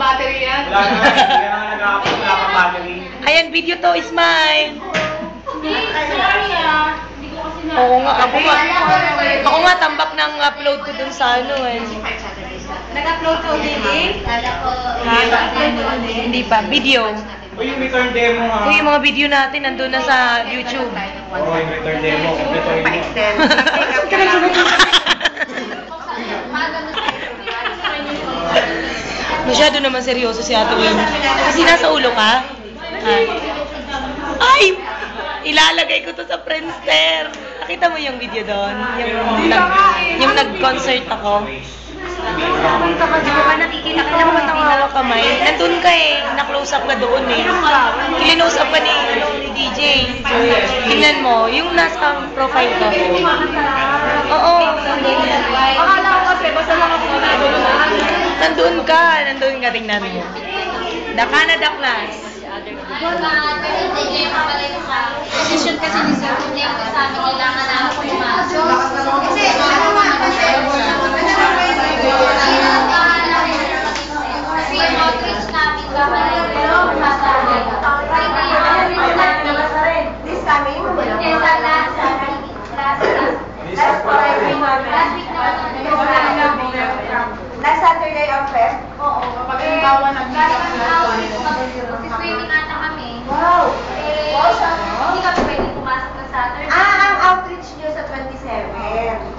battery yan. Wala na, hindi ka na nag-upload, wala pang battery. Ayan, video to, smile. Sorry hindi ko kasi na... Oo nga, ako nga tambak ng upload ko dun sa ano eh. Nag-upload ko din Hindi pa, video. O yung return demo ha. Uy, yung mga video natin nandun na sa YouTube. Oo, yung return demo. Return Pa-extend. Masyado naman seryoso si Ate Win. Kasi nasa ulo ka? Ay! Ilalagay ko to sa Friendster. Nakita mo yung video doon? Yung nag-concert ako. Punta ka dito ka, nakikita ka Ano mo tawa kamay? Nandun ka eh. Na-close up ka doon eh. Kilinose up ka ni DJ. Tingnan mo, yung nasa profile ko. Oo. Akala ko kasi, basta lang ako Nandun ka, tingnan mo. The Canada class. Decision kasi ni Sir Kundi ako sa amin, kailangan na ako pumasok. Kasi, kasi yung outreach namin gawin, pero masabi. Friday, This coming? last week naman. Last Saturday ang fest? Oo. Kapag halimbawa Swimming ata kami. Wow! Eh, hindi kami pwede pumasok ng Saturday. Ang outreach nyo sa 27.